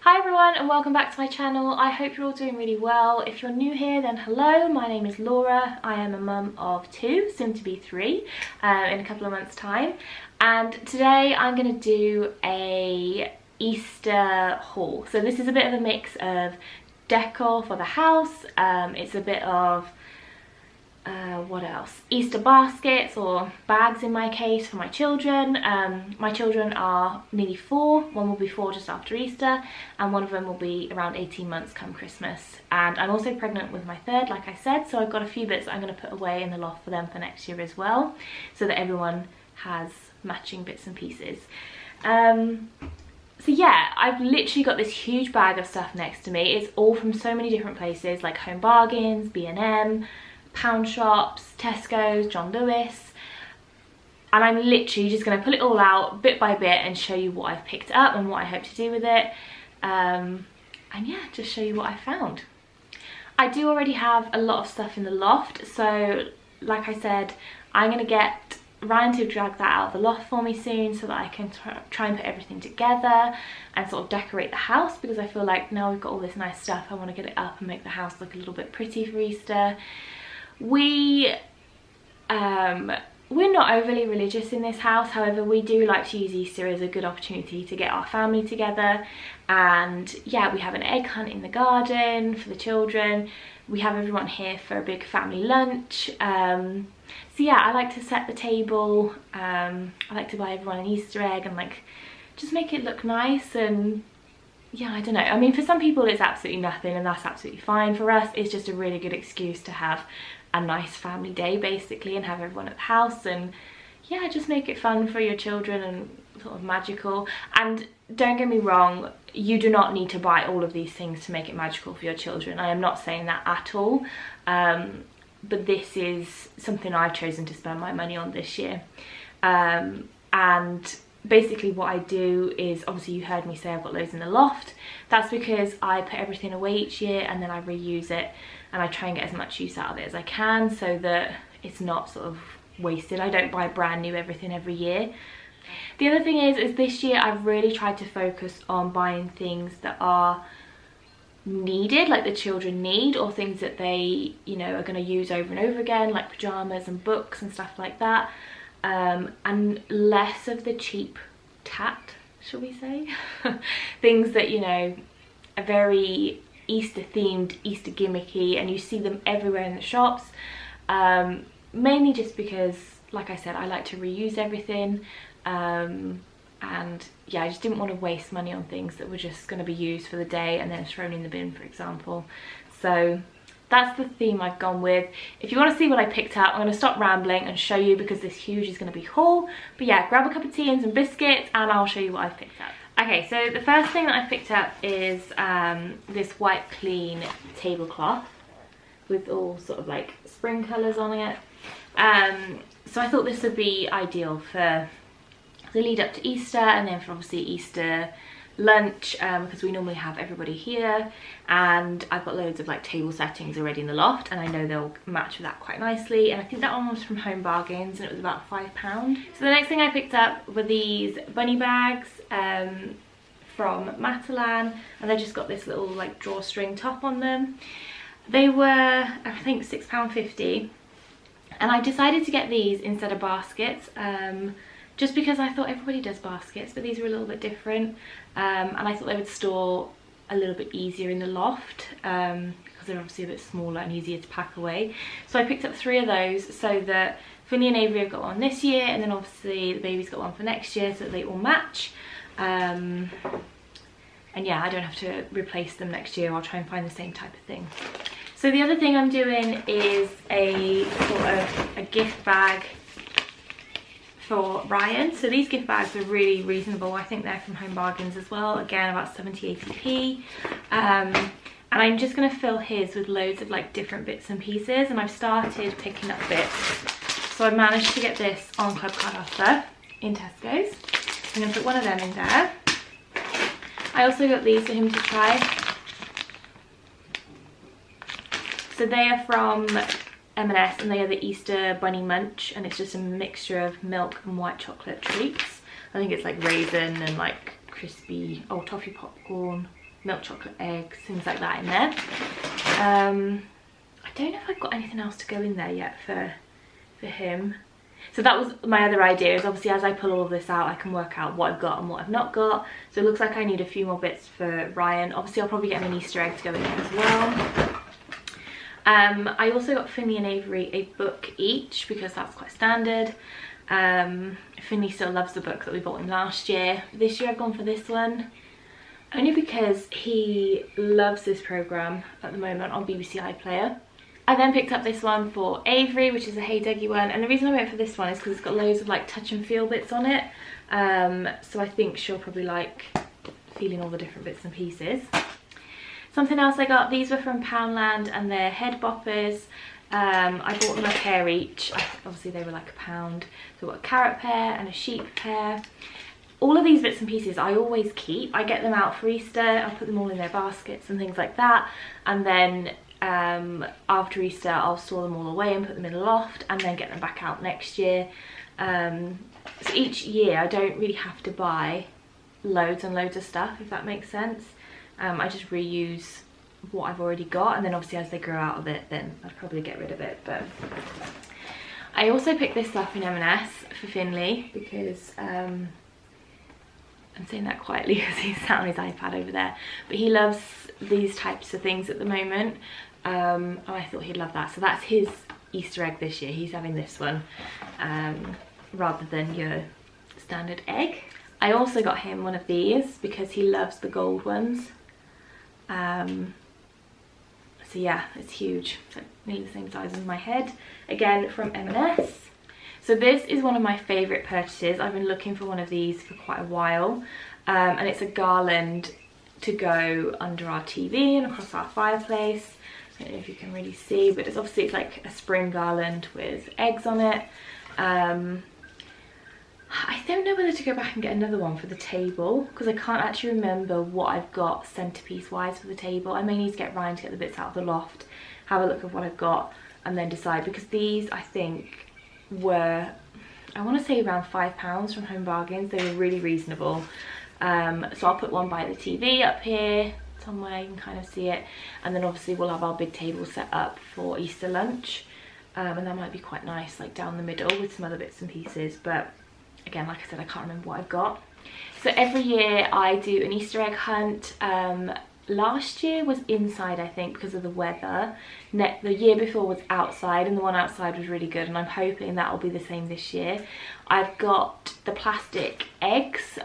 Hi everyone and welcome back to my channel. I hope you're all doing really well. If you're new here, then hello, my name is Laura. I am a mum of two, soon to be three, in a couple of months time. And today I'm going to do a Easter haul. So this is a bit of a mix of decor for the house. It's a bit of what else? Easter baskets or bags in my case for my children. My children are nearly 4, one will be 4 just after Easter, and one of them will be around 18 months come Christmas. And I'm also pregnant with my third, like I said, so I've got a few bits that I'm going to put away in the loft for them for next year as well, so that everyone has matching bits and pieces. So yeah, I've literally got this huge bag of stuff next to me. It's all from so many different places like Home Bargains, B&M, pound shops, Tesco's, John Lewis, and I'm literally just going to pull it all out bit by bit and show you what I've picked up and what I hope to do with it, and yeah, just show you what I found. I do already have a lot of stuff in the loft, so like I said, I'm going to get Ryan to drag that out of the loft for me soon so that I can try and put everything together and sort of decorate the house, because I feel like now we've got all this nice stuff, I want to get it up and make the house look a little bit pretty for Easter. We're not overly religious in this house, however we do like to use Easter as a good opportunity to get our family together, and yeah, we have an egg hunt in the garden for the children. We have everyone here for a big family lunch, so yeah, I like to set the table. I like to buy everyone an Easter egg and like just make it look nice. And yeah, I don't know, I mean, for some people it's absolutely nothing and that's absolutely fine. For us it's just a really good excuse to have a nice family day basically and have everyone at the house, and yeah, just make it fun for your children and sort of magical. And don't get me wrong, you do not need to buy all of these things to make it magical for your children. I am not saying that at all, but this is something I've chosen to spend my money on this year. And basically what I do is, obviously you heard me say I've got loads in the loft. That's because I put everything away each year and then I reuse it, and I try and get as much use out of it as I can so that it's not sort of wasted. I don't buy brand new everything every year. The other thing is this year I've really tried to focus on buying things that are needed, like the children need, or things that they, you know, are going to use over and over again, like pajamas and books and stuff like that, and less of the cheap tat, shall we say, things that, you know, are very Easter themed, Easter gimmicky, and you see them everywhere in the shops, mainly just because, like I said, I like to reuse everything, and yeah, I just didn't want to waste money on things that were just going to be used for the day and then thrown in the bin, for example. So that's the theme I've gone with. If you want to see what I picked up, I'm going to stop rambling and show you, because this huge is going to be haul. But yeah, grab a cup of tea and some biscuits and I'll show you what I've picked up. Okay, so the first thing that I picked up is this white clean tablecloth with all sort of like spring colours on it. So I thought this would be ideal for the lead up to Easter, and then for obviously Easter lunch, because we normally have everybody here, and I've got loads of like table settings already in the loft and I know they'll match with that quite nicely. And I think that one was from Home Bargains and it was about £5. So the next thing I picked up were these bunny bags from Matalan, and they just got this little like drawstring top on them. They were, I think, £6.50, and I decided to get these instead of baskets, just because I thought everybody does baskets, but these were a little bit different, and I thought they would store a little bit easier in the loft, because they're obviously a bit smaller and easier to pack away. So I picked up 3 of those, so that Finley and Avery have got one this year, and then obviously the baby's got one for next year, so that they all match. And yeah, I don't have to replace them next year. I'll try and find the same type of thing. So the other thing I'm doing is a sort of a gift bag for Ryan. So these gift bags are really reasonable. I think they're from Home Bargains as well, again about 70-80p, and I'm just going to fill his with loads of like different bits and pieces, and I've started picking up bits. So I managed to get this on Club Card offer in Tesco's. I'm going to put one of them in there. I also got these for him to try. So they are from M&S, and they are the Easter Bunny Munch, and it's just a mixture of milk and white chocolate treats. I think it's like raisin and like crispy, oh, toffee popcorn, milk chocolate eggs, things like that in there. I don't know if I've got anything else to go in there yet for him. So that was my other idea, is obviously as I pull all of this out I can work out what I've got and what I've not got. So it looks like I need a few more bits for Ryan. Obviously I'll probably get him an Easter egg to go in there as well. I also got Finley and Avery a book each because that's quite standard. Finley still loves the book that we bought him last year. This year I've gone for this one only because he loves this programme at the moment on BBC iPlayer. I then picked up this one for Avery, which is a Hey Dougie one, and the reason I went for this one is because it's got loads of like touch and feel bits on it, so I think she'll probably like feeling all the different bits and pieces. Something else I got, these were from Poundland and they're head boppers. I bought them a pair each. Obviously they were like £1. So I've got a carrot pear and a sheep pear. All of these bits and pieces I always keep. I get them out for Easter, I'll put them all in their baskets and things like that, and then after Easter I'll store them all away and put them in a loft and then get them back out next year. So each year I don't really have to buy loads and loads of stuff, if that makes sense. I just reuse what I've already got, and then obviously as they grow out of it then I'd probably get rid of it. But I also picked this up in M&S for Finley because I'm saying that quietly because he's sat on his iPad over there, but he loves these types of things at the moment, and I thought he'd love that. So that's his Easter egg this year. He's having this one rather than your standard egg. I also got him one of these because he loves the gold ones. So yeah, it's huge. It's like nearly the same size as my head. Again, from M&S. So this is one of my favourite purchases. I've been looking for one of these for quite a while. And it's a garland to go under our TV and across our fireplace. I don't know if you can really see, but it's obviously like a spring garland with eggs on it. I don't know whether to go back and get another one for the table because I can't actually remember what I've got centerpiece wise for the table. I may need to get Ryan to get the bits out of the loft, have a look at what I've got and then decide, because these I think were, I want to say around £5 from Home Bargains. They were really reasonable. So I'll put one by the TV up here somewhere, you can kind of see it, and then obviously we'll have our big table set up for Easter lunch, and that might be quite nice, like down the middle with some other bits and pieces. But again, like I said, I can't remember what I've got. So every year I do an Easter egg hunt. Last year was inside, I think, because of the weather. The year before was outside, and the one outside was really good, and I'm hoping that will be the same this year. I've got the plastic eggs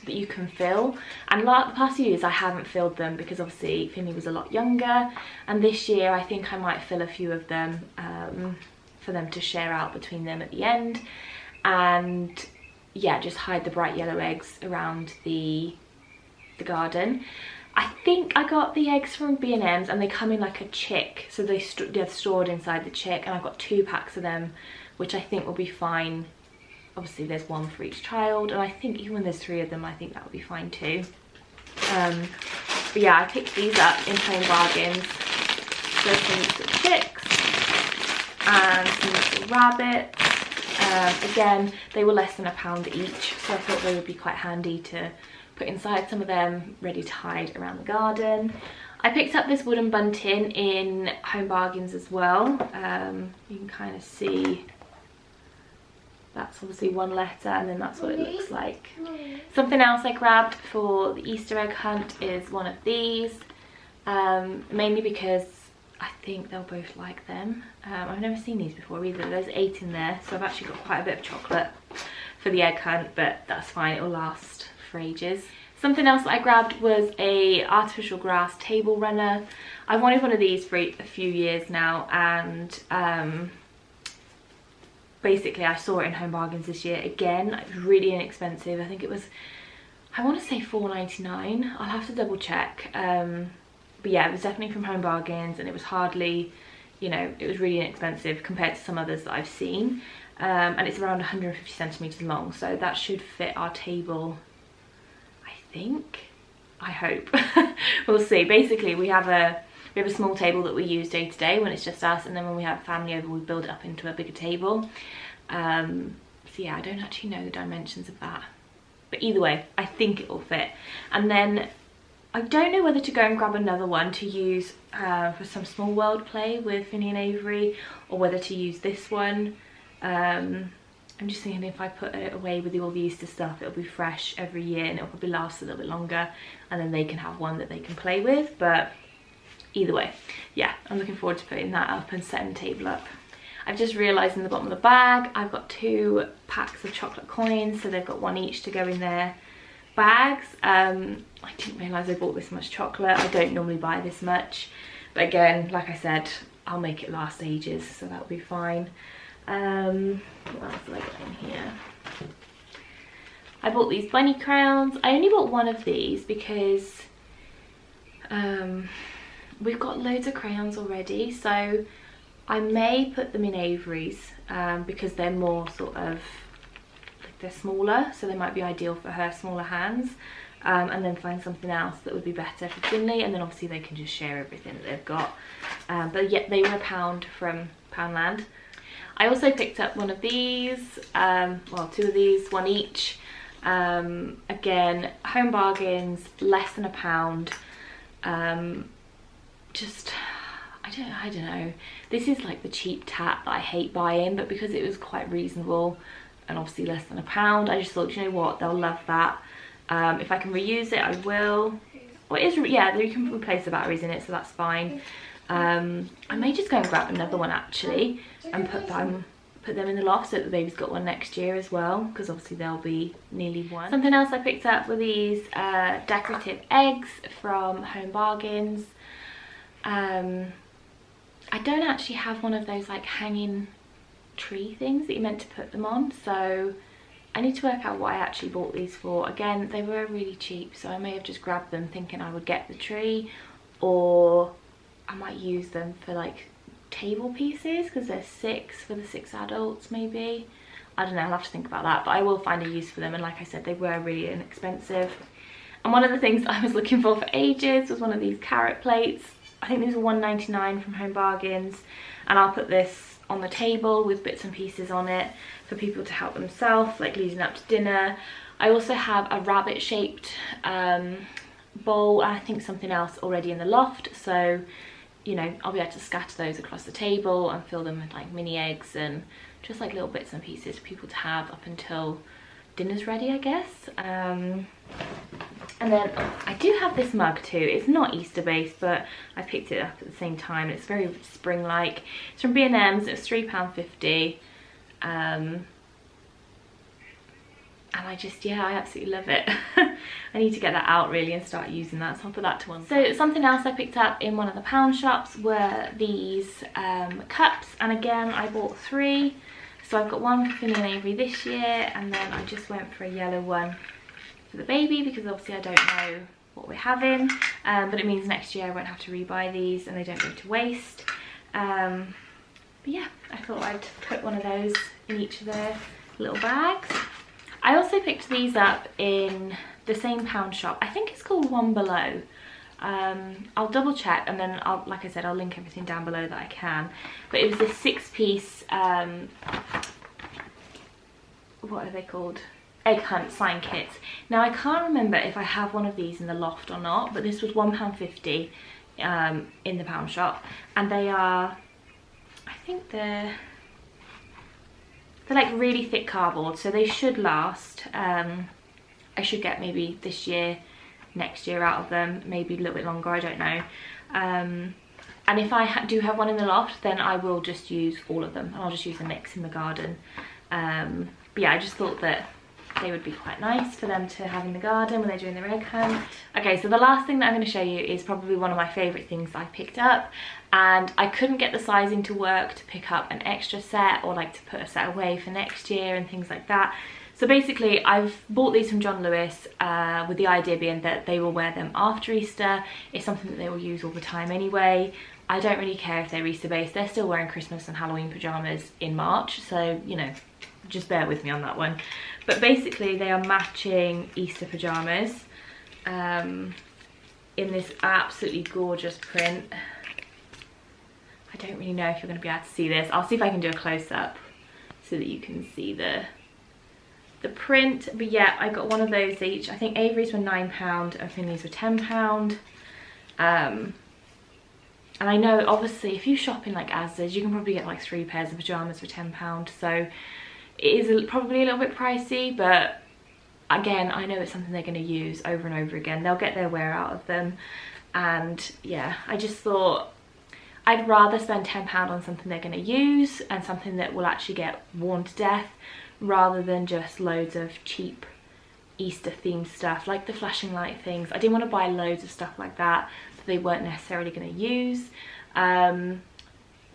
that you can fill, and the past few years I haven't filled them because obviously Finley was a lot younger, and this year I think I might fill a few of them for them to share out between them at the end. And yeah, just hide the bright yellow eggs around the garden. I think I got the eggs from B&M's and they come in like a chick, so they're stored inside the chick, and I've got 2 packs of them, which I think will be fine. Obviously there's one for each child, and I think even when there's 3 of them I think that would be fine too. But yeah, I picked these up in Home Bargains. There's some little chicks and some little rabbits. Again, they were less than £1 each, so I thought they would be quite handy to put inside some of them, ready to hide around the garden. I picked up this wooden bunting in Home Bargains as well. You can kind of see that's obviously one letter, and then that's what it looks like. Something else I grabbed for the Easter egg hunt is one of these, mainly because I think they'll both like them. I've never seen these before either. There's 8 in there, so I've actually got quite a bit of chocolate for the egg hunt, but that's fine, it'll last for ages. Something else that I grabbed was a artificial grass table runner. I've wanted one of these for a few years now, and basically I saw it in Home Bargains this year again. It was really inexpensive. I think it was, I want to say £4.99. I'll have to double check. But yeah, it was definitely from Home Bargains, and it was hardly, you know, it was really inexpensive compared to some others that I've seen. And it's around 150 centimetres long, so that should fit our table, I think. I hope. We'll see. Basically we have a small table that we use day to day when it's just us, and then when we have family over we build it up into a bigger table. So yeah, I don't actually know the dimensions of that, but either way I think it will fit. And then I don't know whether to go and grab another one to use for some small world play with Finny and Avery, or whether to use this one. I'm just thinking if I put it away with all the Easter stuff, it'll be fresh every year and it'll probably last a little bit longer, and then they can have one that they can play with. But either way, yeah, I'm looking forward to putting that up and setting the table up. I've just realised in the bottom of the bag I've got 2 packs of chocolate coins, so they've got 1 each to go in their bags. I didn't realise I bought this much chocolate. I don't normally buy this much, but again, like I said, I'll make it last ages, so that'll be fine. What else did I get in here? I bought these bunny crowns. I only bought 1 of these because we've got loads of crayons already, so I may put them in Avery's because they're more sort of, like, they're smaller, so they might be ideal for her smaller hands, and then find something else that would be better for Finley, and then obviously they can just share everything that they've got. But yeah, they were £1 from Poundland. I also picked up one of these, well, 2 of these, 1 each. Again, home bargains, less than £1. Just, I don't know. This is like the cheap tat that I hate buying, but because it was quite reasonable and obviously less than £1, I just thought, you know what, they'll love that. If I can reuse it, I will. Well, it is, yeah, you can replace the batteries in it, so that's fine. I may just go and grab another one actually and put them in the loft so that the baby's got one next year as well, because obviously they'll be nearly 1. Something else I picked up were these decorative eggs from Home Bargains. I don't actually have one of those like hanging tree things that you're meant to put them on, so I need to work out what I actually bought these for. Again, they were really cheap, so I may have just grabbed them thinking I would get the tree, or I might use them for like table pieces because they're 6 for the 6 adults maybe. I don't know, I'll have to think about that, but I will find a use for them, and like I said, they were really inexpensive. And one of the things I was looking for ages was one of these carrot plates. I think these were £1.99 from Home Bargains, and I'll put this on the table with bits and pieces on it for people to help themselves, like leading up to dinner. I also have a rabbit shaped bowl, and I think something else already in the loft, so you know, I'll be able to scatter those across the table and fill them with like mini eggs and just like little bits and pieces for people to have up until dinner's ready, I guess. And then I do have this mug too. It's not Easter based, but I picked it up at the same time. It's very spring-like. It's from B&M's. It's £3.50. And I just, yeah, I absolutely love it. I need to get that out really and start using that, so I'll put that to one side. So something else I picked up in one of the pound shops were these cups, and again I bought 3. So I've got one for Finny and Avery this year, and then I just went for a yellow one for the baby because obviously I don't know what we're having, but it means next year I won't have to rebuy these and they don't go to waste. But yeah, I thought I'd put one of those in each of their little bags. I also picked these up in the same pound shop. I think it's called One Below. I'll double check, and then like I said, I'll link everything down below that I can. But it was this 6-piece, what are they called? Egg hunt sign kits. Now I can't remember if I have one of these in the loft or not, but this was £1.50 in the pound shop, and they are, I think they're like really thick cardboard, so they should last. I should get maybe this year, next year out of them, maybe a little bit longer, I don't know. And if I do have one in the loft, then I will just use all of them, and I'll just use a mix in the garden. But yeah, I just thought that they would be quite nice for them to have in the garden when they're doing their egg hunt. Okay, so the last thing that I'm going to show you is probably one of my favourite things I picked up, and I couldn't get the sizing to work to pick up an extra set or like to put a set away for next year and things like that. So basically I've bought these from John Lewis with the idea being that they will wear them after Easter. It's something that they will use all the time anyway. I don't really care if they're Easter based. They're still wearing Christmas and Halloween pyjamas in March, so you know, just bear with me on that one. But basically they are matching Easter pyjamas in this absolutely gorgeous print. I don't really know if you're going to be able to see this. I'll see if I can do a close-up so that you can see the the print. But yeah, I got one of those each. I think Avery's were £9, I think these were £10. And I know obviously if you shop in like Asda's, you can probably get like 3 pairs of pyjamas for £10, so it is probably a little bit pricey, but again, I know it's something they're going to use over and over again. They'll get their wear out of them. And yeah, I just thought I'd rather spend £10 on something they're going to use and something that will actually get worn to death, rather than just loads of cheap Easter themed stuff like the flashing light things. I didn't want to buy loads of stuff like that they weren't necessarily going to use,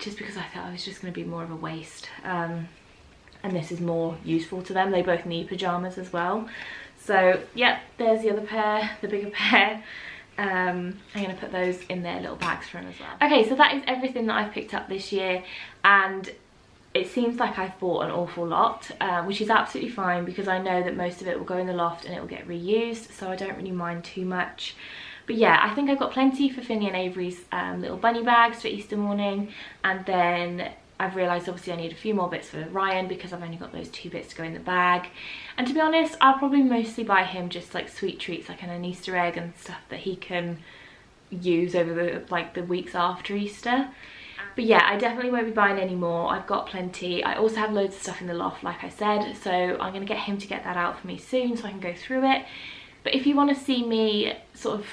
just because I thought it was just going to be more of a waste, and this is more useful to them. They both need pyjamas as well. So yeah, there's the other pair, the bigger pair. I'm going to put those in their little bags for them as well. Okay, so that is everything that I've picked up this year, and it seems like I've bought an awful lot, which is absolutely fine because I know that most of it will go in the loft and it will get reused, so I don't really mind too much. But yeah, I think I've got plenty for Finny and Avery's little bunny bags for Easter morning, and then I've realised obviously I need a few more bits for Ryan because I've only got those 2 bits to go in the bag. And to be honest, I'll probably mostly buy him just like sweet treats, like an Easter egg and stuff that he can use over the weeks after Easter. But yeah, I definitely won't be buying any more. I've got plenty. I also have loads of stuff in the loft, like I said, so I'm going to get him to get that out for me soon so I can go through it. But if you want to see me sort of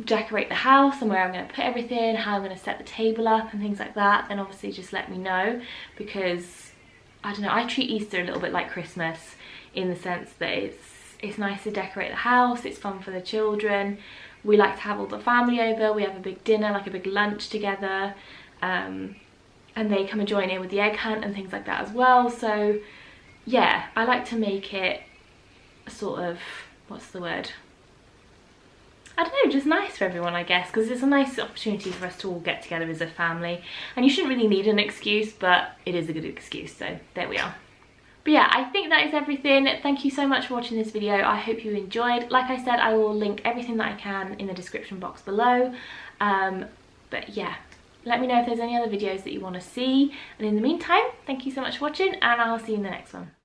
decorate the house and where I'm going to put everything, how I'm going to set the table up and things like that, then obviously just let me know, because I don't know, I treat Easter a little bit like Christmas in the sense that it's nice to decorate the house, it's fun for the children, we like to have all the family over, we have a big dinner, like a big lunch together, and they come and join in with the egg hunt and things like that as well. So yeah, I like to make it sort of, what's the word, I don't know, just nice for everyone, I guess, because it's a nice opportunity for us to all get together as a family. And you shouldn't really need an excuse, but it is a good excuse, so there we are. But yeah, I think that is everything. Thank you so much for watching this video. I hope you enjoyed. Like I said, I will link everything that I can in the description box below. But yeah, let me know if there's any other videos that you want to see. And in the meantime, thank you so much for watching, and I'll see you in the next one.